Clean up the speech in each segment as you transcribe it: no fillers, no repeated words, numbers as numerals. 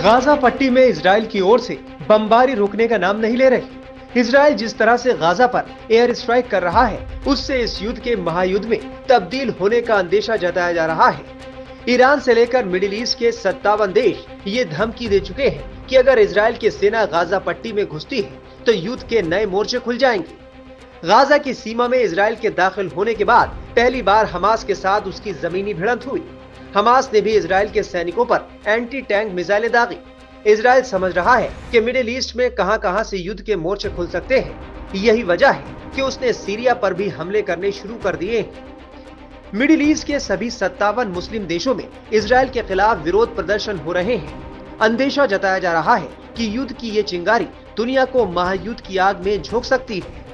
Gaza पट्टी में Israel की ओर से बमबारी रुकने का नाम नहीं ले रही। इजराइल जिस तरह से गाजा पर एयर स्ट्राइक कर रहा है, उससे इस युद्ध के महायुद्ध में तब्दील होने का अंदेशा जताया जा रहा है। ईरान से लेकर मिडिल ईस्ट के 57 देश ये धमकी दे चुके हैं कि अगर इजराइल की सेना गाजा पट्टी में घुसती है तो युद्ध के नए मोर्चे खुल जाएंगे। गाजा की सीमा में इजराइल के दाखिल होने के बाद पहली बार हमास के साथ उसकी जमीनी भिड़ंत हुई। हमास ने भी इजराइल के सैनिकों पर एंटी टैंक मिसाइलें दागी। इजराइल समझ रहा है कि मिडिल ईस्ट में कहां-कहां से युद्ध के मोर्चे खुल सकते हैं। यही वजह है कि उसने सीरिया पर भी हमले करने शुरू कर दिए हैं। मिडिल ईस्ट के सभी 57 मुस्लिम देशों में इजराइल के खिलाफ विरोध प्रदर्शन हो रहे हैं। अंदेशा जताया जा रहा है कि युद्ध की ये चिंगारी दुनिया को महायुद्ध की आग में झोंक सकती है।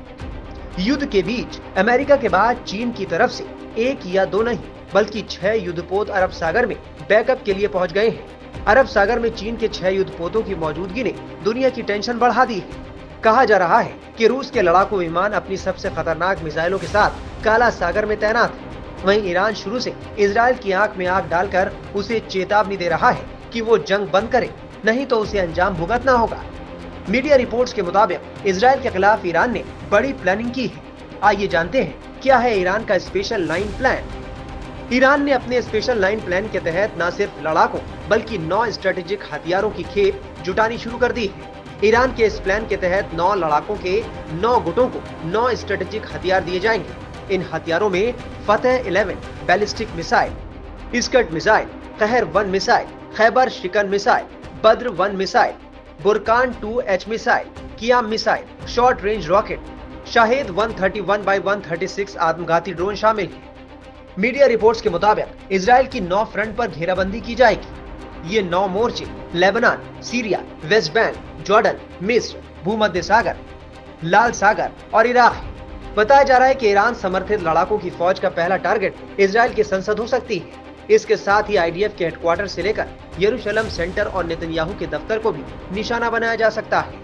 युद्ध के बीच अमेरिका के बाद चीन की तरफ से 1 या 2 नहीं बल्कि 6 युद्धपोत अरब सागर में बैकअप के लिए पहुंच गए हैं। अरब सागर में चीन के 6 युद्धपोतों की मौजूदगी ने दुनिया की टेंशन बढ़ा दी है। कहा जा रहा है कि रूस के लड़ाकू विमान अपनी सबसे खतरनाक मिसाइलों के साथ काला सागर में तैनात है। वहीं ईरान शुरू से इजराइल की आंख में आंख डालकर उसे चेतावनी दे रहा है कि वो जंग बंद करे, नहीं तो उसे अंजाम भुगतना होगा। मीडिया रिपोर्ट्स के मुताबिक इजराइल के खिलाफ ईरान ने बड़ी प्लानिंग की है। आइए जानते हैं क्या है ईरान का स्पेशल 9 प्लान। ईरान ने अपने स्पेशल 9 प्लान के तहत न सिर्फ लड़ाकों बल्कि 9 स्ट्रेटेजिक हथियारों की खेप जुटानी शुरू कर दी है। ईरान के इस प्लान के तहत 9 लड़ाकों के 9 गुटों को 9 स्ट्रेटेजिक हथियार दिए जाएंगे। इन हथियारों में फतेह 11 बैलिस्टिक मिसाइल, इस्कट missile, Qaher 1 missile, Kheibar Shekan missile, Badr 1 missile, Burkan 2H missile, Qiam missile, short range rocket, Shahed 131x136 आत्मघाती ड्रोन शामिल है। मीडिया रिपोर्ट्स के मुताबिक इजराइल की 9 फ्रंट पर घेराबंदी की जाएगी। ये 9 मोर्चे Lebanon, Syria, West Bank, Jordan, मिस्र, भूमध्य सागर, लाल सागर और इराक है। बताया जा रहा है कि ईरान समर्थित लड़ाकों की फौज का पहला टारगेट इजराइल की संसद हो सकती है। इसके साथ ही आईडीएफ के हेडक्वार्टर से लेकर यरूशलेम सेंटर और नेतन्याहू के दफ्तर को भी निशाना बनाया जा सकता है।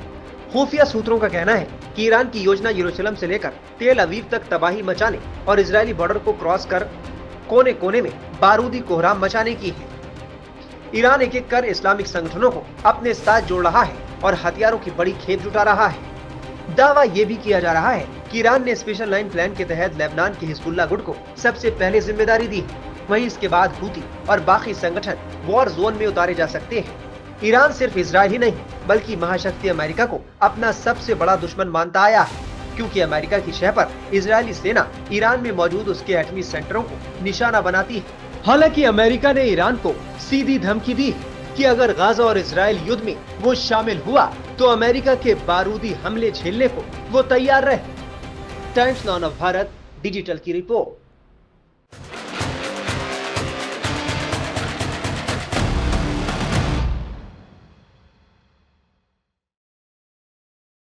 खुफिया सूत्रों का कहना है कि ईरान की योजना यरूशलेम से लेकर तेल अवीव तक तबाही मचाने और इजरायली बॉर्डर को क्रॉस कर कोने कोने में बारूदी कोहराम मचाने की है। ईरान एक एक कर इस्लामिक संगठनों को अपने साथ जोड़ रहा है और हथियारों की बड़ी खेप जुटा रहा है। दावा यह भी किया जा रहा है कि ईरान ने स्पेशल 9 प्लान के तहत लेबनान के हिजबुल्लाह गुट को सबसे पहले जिम्मेदारी दी है। वहीं इसके बाद हूती और बाकी संगठन वॉर जोन में उतारे जा सकते हैं। ईरान सिर्फ इजराइल ही नहीं बल्कि महाशक्ति अमेरिका को अपना सबसे बड़ा दुश्मन मानता आया है, क्योंकि अमेरिका की शह पर इजरायली सेना ईरान में मौजूद उसके एटमी सेंटरों को निशाना बनाती है। हालांकि अमेरिका ने ईरान को सीधी धमकी दी है कि अगर गाजा और इजराइल युद्ध में वो शामिल हुआ तो अमेरिका के बारूदी हमले झेलने को वो तैयार रहे। Times now of Bharat digital की रिपोर्ट।